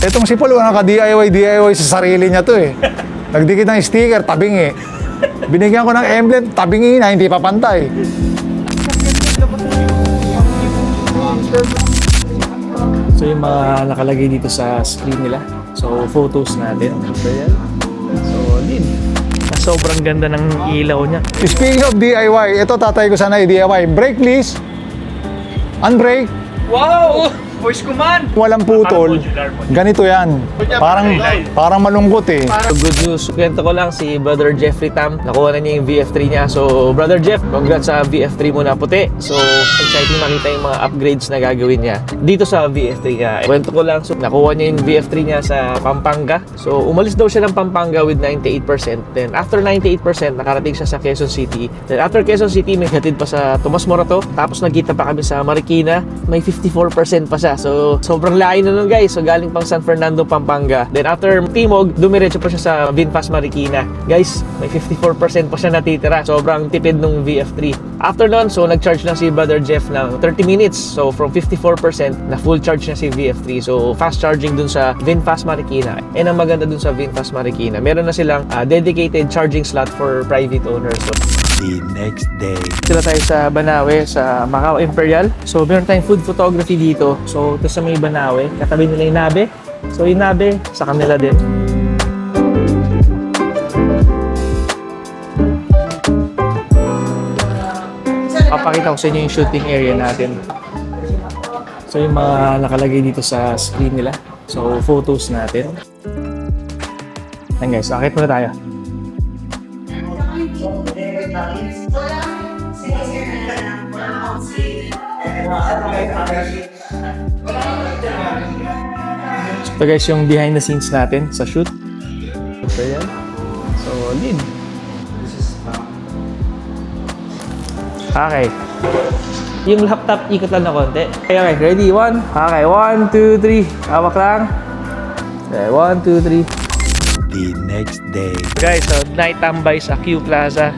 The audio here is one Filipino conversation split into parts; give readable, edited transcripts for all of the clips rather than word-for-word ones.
Itong si Paul, naka-DIY sa sarili niya to eh. Nagdikit ng sticker, tabingi. Binigyan ko ng emblem, tabingi na, hindi pa pantay. So yung mga nakalagay dito sa screen nila. So photos natin. So din. Sobrang ganda ng ilaw niya. Speaking of DIY, ito tatay ko sana i-DIY. Brake please. Unbrake. Wow! Voice command! Walang putol. Ganito yan. Parang malungkot eh. So, good news. Kwento ko lang si Brother Jeffrey Tam. Nakuha na niya yung VF3 niya. So, Brother Jeff, congrats sa VF3 mo na puti. So, exciting makita yung mga upgrades na gagawin niya dito sa VF3 niya. Kwento ko lang, so, nakuha niya yung VF3 niya sa Pampanga. So, umalis daw siya ng Pampanga with 98%. Then, after 98%, nakarating siya sa Quezon City. Then, after Quezon City, may hatid pa sa Tomas Morato. Tapos, nagkita pa kami sa Marikina. May 54% pa siya. So, sobrang layo na nun guys. So, galing pang San Fernando, Pampanga. Then, after Timog, dumiretso pa siya sa Vinfast Marikina. Guys, may 54% pa siya natitira. Sobrang tipid nung VF3. After nun, so, nag-charge na si Brother Jeff ng 30 minutes. So, from 54%, na full charge na si VF3. So, fast charging dun sa Vinfast Marikina. And ang maganda dun sa Vinfast Marikina, meron na silang dedicated charging slot for private owners. So, the next day. sila tayo sa Banawe, sa Macau Imperial. So, meron tayong food photography dito. So, ito sa may Banawe. Katabi nila yung Nabe. So, yung Nabe, sa kanila din. Papakita ko sa inyo yung shooting area natin. So, yung mga nakalagay dito sa screen nila. So, photos natin. Ayan guys, akit muna tayo. So guys, yung behind the scenes natin sa shoot. So yan. So, lead. Okay. Yung laptop, ikot lang na konti. Okay, ready? One. Okay, 1, 2, 3. Hawak lang. Okay, 1, 2, 3. The next day. Guys, so night tambay sa Q Plaza.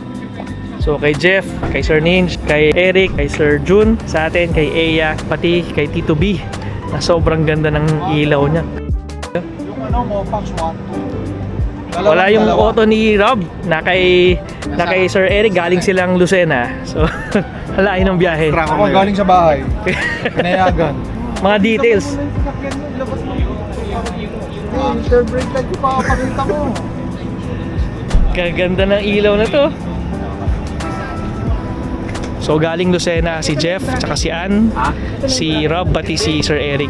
So kay Jeff, kay Sir Ninj, kay Eric, kay Sir Jun, sa atin, kay Eya, pati kay Tito B, na sobrang ganda ng ilaw niya. Yung ano mo, Pax 1, 2. Wala yung auto ni Rob na kay Sir Eric, galing silang Lucena. So, halain ng biyahe. Ako galing sa bahay. Pinayagan. Mga details. Third brake light ko pa pakita mo. Kaganda ng ilaw na to. So galing Lucena si Jeff, tsaka si Ann, si Rob, pati si Sir Eric.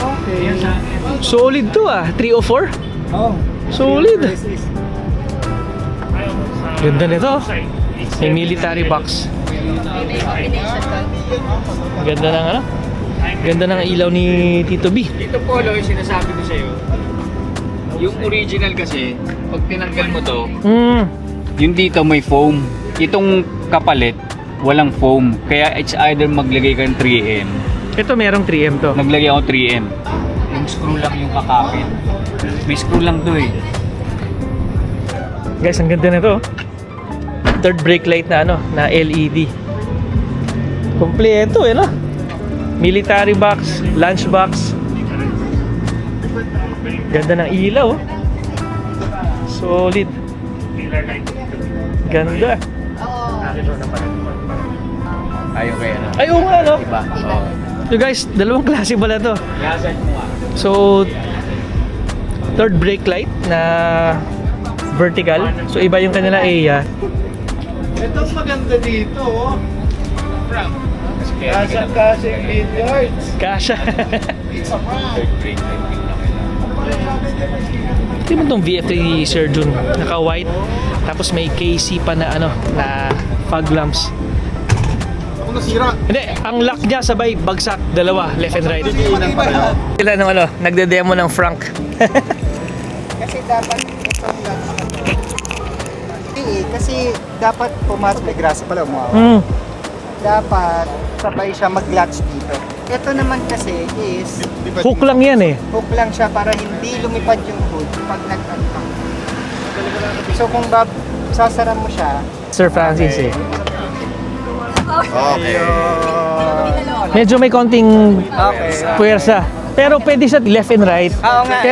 Okay. Solid to 3 o 4? Oh. Solid. Ganda nito. May military box. Ganda ng ano? Ganda ng ilaw ni Tito B. Dito Polo, yung sinasabi ko sa'yo, yung original kasi, pag tinanggal mo to, yung dito may foam. Itong kapalit, walang foam. Kaya it's either maglagay ka ng 3M. Ito merong 3M to. Naglagay ako 3M. Yung screw lang yung kakapit. May screw lang to eh. Guys, ang ganda nito. Third brake light na na LED. Kompleto no? Military box, lunch box. Ganda ng ilaw. Solid. Ganda. Ayaw kaya na. Ay, oo nga Diba? Oo. So guys, dalawang klase pala to. Yasan mo nga. So, third brake light na vertical. So, iba yung kanila Eya. Ito maganda dito, oh. Kaya Kasi vineyards. Kasha. It's a prank. third brake light yung Ito mo itong VF3 Sir Jun. Naka-white. Tapos may KC pa na na fog lamps. Ako nasira. Hindi, ang lock niya sabay bagsak, dalawa, left and right. Sila nung nagde-demo ng Frank. Kasi dapat itong kasi dapat pumasok may grasa pala umawa. Dapat sabay siya mag-latch dito. Ito naman kasi is Hook lang yan eh. hook lang siya para hindi lumipad yung hood pag nag-unlock. So kung sasara mo siya, Sir Francis eh. Okay. Medyo may konting puwersa. Pero pwede siya left and right. Oo nga.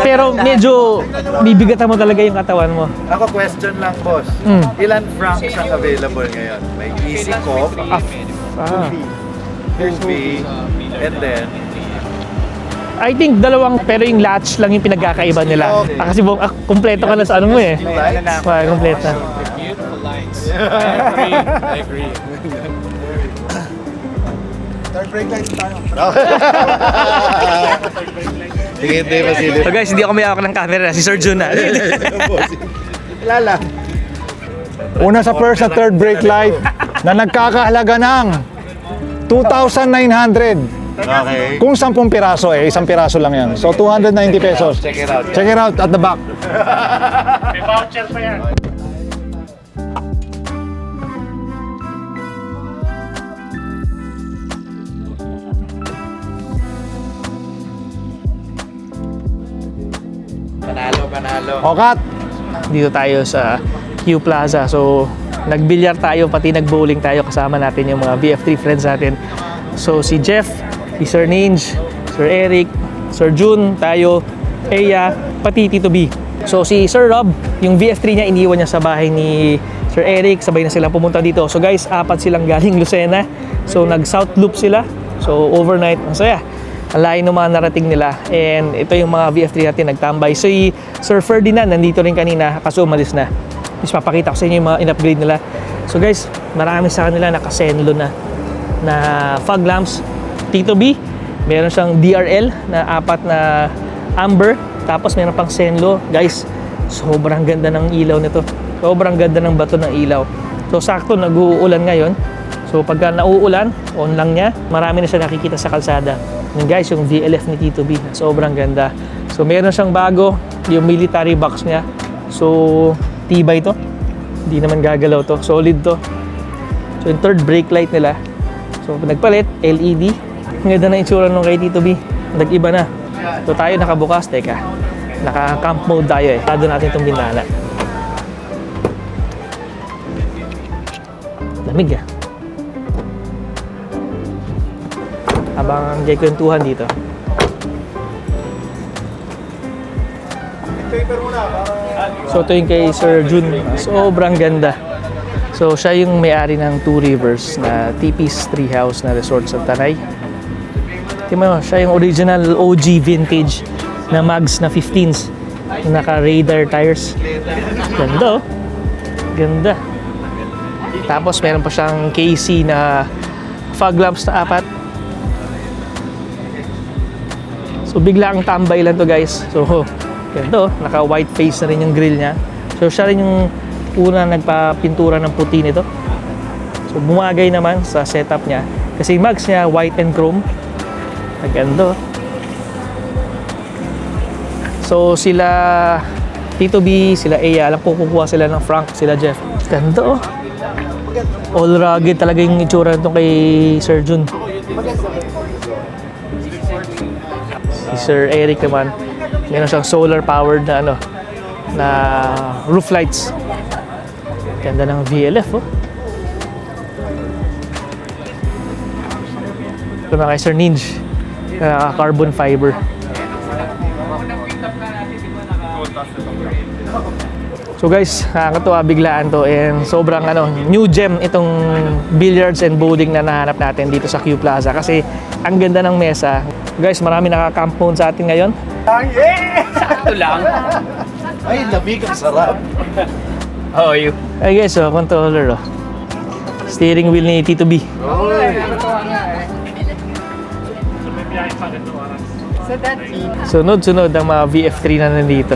Pero medyo bibigatan mo talaga yung katawan mo. Ako question lang, boss. Ilan francs ang available ngayon? May easy cop, Ah. 2B, and then I think dalawang, pero yung latch lang yung pinagkakaiba nila. Kasi kumpleto ka na sa ano mo eh. Kumpleto. I agree. Third break light tayo. Sige, hindi, Vasily. So guys, hindi ako may hawak ng camera. Si Sir Jun na. Lala. Una sa first at third brake light na nagkakahalaga ng 2,900. Okay. Kung 10 piraso isang piraso lang yan. So 290 pesos. Check it out. Check it out at the back. Panalo. O cut. Dito tayo sa Q Plaza. So, nagbilyar tayo, pati nag-bowling tayo. Kasama natin yung mga VF3 friends natin. So, si Jeff, si Sir Ninj, Sir Eric, Sir Jun, tayo, Eya, pati Tito B. So, si Sir Rob, yung VF3 niya, iniwan niya sa bahay ni Sir Eric. Sabay na silang pumunta dito. So, guys, 4 silang galing Lucena. So, nag-South Loop sila. So, overnight. Ang saya. Ang layo ng mga narating nila. And ito yung mga VF3 natin nagtambay. So, si Sir Ferdinand nandito rin kanina, kaso umalis na. Tapos papakita ko sa inyo yung mga in-upgrade nila. So guys, marami sa kanila nakasenlo na fog lamps. Tito B, meron siyang DRL na 4 na amber. Tapos meron pang senlo. Guys, sobrang ganda ng ilaw nito. Sobrang ganda ng bato ng ilaw. So sakto, nag-uulan ngayon. So pagka nauulan, on lang niya, marami na siya nakikita sa kalsada. And guys, yung VLF ni Tito B, sobrang ganda. So meron siyang bago, yung military box niya. So tibay to. Hindi naman gagalaw to. Solid to. So yung third brake light nila. So nagpalit, LED. Ang ganda na itsura nung kay Tito B. Nag-iba na. So tayo nakabukas. Teka, naka-camp mode tayo eh. Tado natin itong bintana. Lamig ah. Habang jay kwentuhan dito. So ito yung kay Sir Jun. Sobrang ganda. So siya yung may-ari ng Two Rivers na Tipis Treehouse na resort sa Tanay. Tingnan mo, siya yung original OG vintage na mags na 15s. Yung naka-radar tires. Ganda oh. Ganda. Tapos meron pa siyang KC na fog lamps na 4. So bigla ang tambay lang to guys. So ganito, naka white face na rin yung grill niya. So siya rin yung una nagpapintura ng puti nito. So bumagay naman sa setup niya. Kasi yung mags niya white and chrome. Maganda. So sila Tito B, sila Eya, alam ko kukuha sila ng Frank, sila Jeff. Ganda oh. All rugged talaga yung itsura nito kay Sir Jun. Si Sir Eric naman, meron siyang solar powered na ano, na roof lights. Ganda ng VLF oh. Ito na kay Sir Ninj, carbon fiber. So guys, nakakatuwa biglaan to and sobrang ano, new gem itong billiards and bowling na nahanap natin dito sa Q Plaza kasi ang ganda ng mesa. Guys, marami nakakampon sa atin ngayon. Sakto lang. Ay, lamig ang sarap. How are you? Ay guys, oh, controller oh. Steering wheel ni Tito B. Sunod-sunod ang mga VF3 na nandito.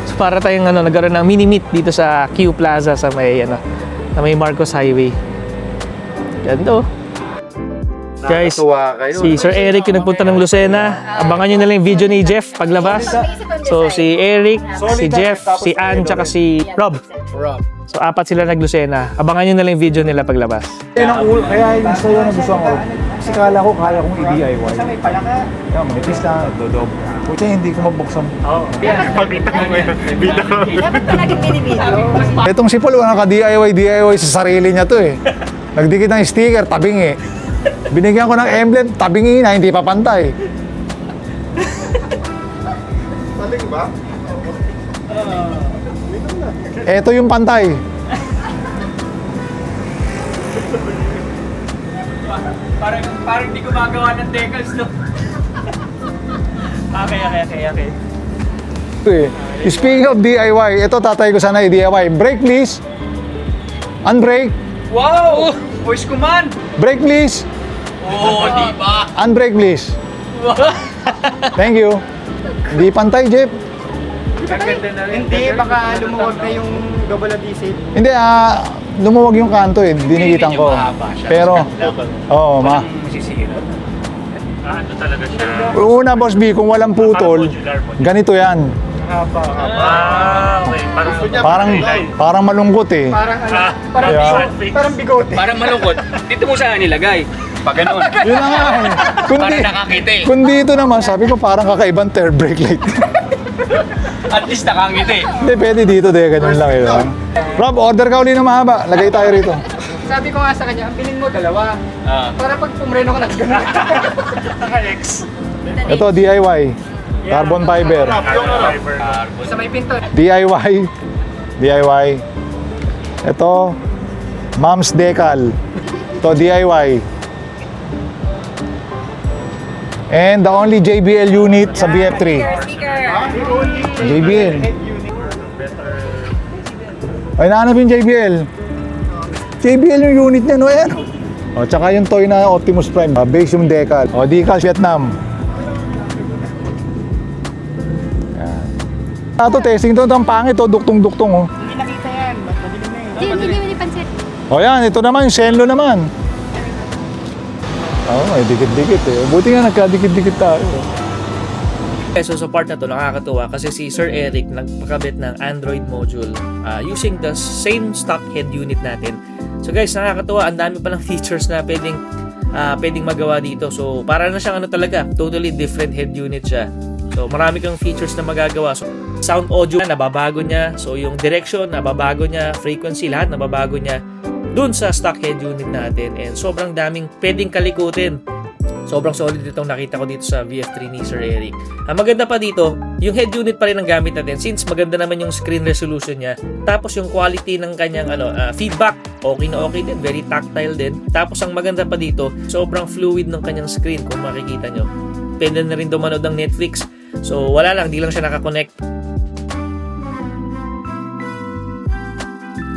So para tayong ano, nagkaroon ng mini-meet dito sa Q Plaza sa may ano, na may Marcos Highway. Ganda oh. Guys, Nakakatuwa kayo. si Sir Eric yung nagpunta ng Lucena. Abangan nyo na lang yung video ni Jeff paglabas. So si Eric, si Jeff, si Ann, tsaka si Rob. So 4 sila nag-Lucena. Abangan nyo na lang yung video nila paglabas. Kaya yung sa'yo na gusto ko. Kasi kala ko kaya kong i-DIY. Kaya manipis na, dodob. Puti hindi ko mabuksan. Dapat palaging binibidyo. Itong si Paul, naka-DIY sa sarili niya to eh. Nagdikit ng sticker, tabingi. Binigyan ko ng emblem, tabingi na, hindi pa pantay. Paling ba? Ito yung pantay. Parang di gumagawa ng decals, no? Okay. Speaking of DIY, ito tatay ko sana i-DIY. Brake please. Unbrake. Wow! Voice command! Brake please. Oh, di ba? Unbrake please. Thank you. Hindi pantay, Jeff. Hindi, baka lumuwag na yung double adhesive. Hindi, lumuwag yung kanto eh. Dinigitan ko. Pero, oo, Masisira. Ano talaga siya? una, Boss B, kung walang putol, ganito yan. Okay. Parang malungkot eh. Parang bigote. Parang malungkot. Dito mo saan nilagay? Pag ganun. Yun na nga eh. Para nakakita eh. Kung dito naman, sabi ko parang kakaibang tail brake light. At least nakangiti. Hindi, pwede dito, ganyan lang eh. Rob, order ka uli ng mahaba. Lagay tayo rito. Sabi ko nga sa kanya, ang bilhin mo dalawa. Para pag pumreno ka na gano'n. Naka-X. Ito, DIY. Carbon fiber. Sa may pinto. DIY. Ito, Mom's Decal. Ito, DIY. And the only JBL unit sa BF3. JBL. Ay, nahanap yung JBL. JBL yung unit niya, no? Ayan. O, tsaka yung toy na Optimus Prime. Base yung decal. O, decal Vietnam. Yan. Ito, testing to. Ito ang pangit, oh. Duktong-duktong, oh. Hindi nakita yan. Madilim na yun. Hindi pansin. O, yan. Ito naman, yung Senlo naman. Oo, may dikit-dikit, eh. Buti nga nagkadikit-dikit tayo. So sa part na to nakakatuwa kasi si Sir Eric nagpakabit ng Android module using the same stock head unit natin. So guys, nakakatuwa, ang dami pa ng features na pwedeng magawa dito. So para na siyang ano talaga, totally different head unit siya. So marami kang features na magagawa. So sound audio nababago niya, so yung direction nababago niya, frequency lahat nababago niya dun sa stock head unit natin, and sobrang daming pwedeng kalikutin. Sobrang solid itong nakita ko dito sa VF3 ni Sir Eric. Ang maganda pa dito, yung head unit pa rin ang gamit natin since maganda naman yung screen resolution niya. Tapos yung quality ng kanyang feedback, okay na okay din, very tactile din. Tapos ang maganda pa dito, sobrang fluid ng kanyang screen kung makikita nyo. Pwede na rin dumanood ng Netflix. So wala lang, di lang siya nakakonect.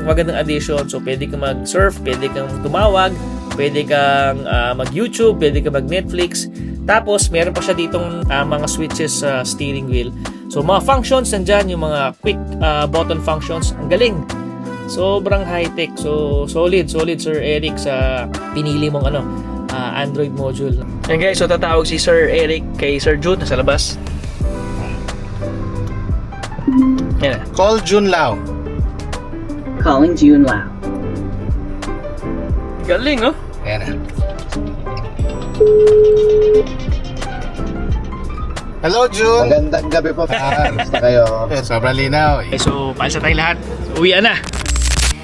Magandang addition, so pwede kang mag-surf, pwede kang tumawag, pwede kang mag-YouTube, pwede kang mag-Netflix. Tapos, meron pa siya ditong mga switches sa steering wheel. So, mga functions, nandyan yung mga quick button functions. Ang galing. Sobrang high-tech. So, solid, Sir Eric, sa pinili mong Android module. And guys, so tatawag si Sir Eric kay Sir June, nasa labas. Yan. Call Jun Lao. Calling June Lau. Galing, oh. Ayan na. Hello, Jun. Magandang gabi po, par. Basta kayo. Sobrang linaw. Okay, so paalsa tayo lahat. Uwian na.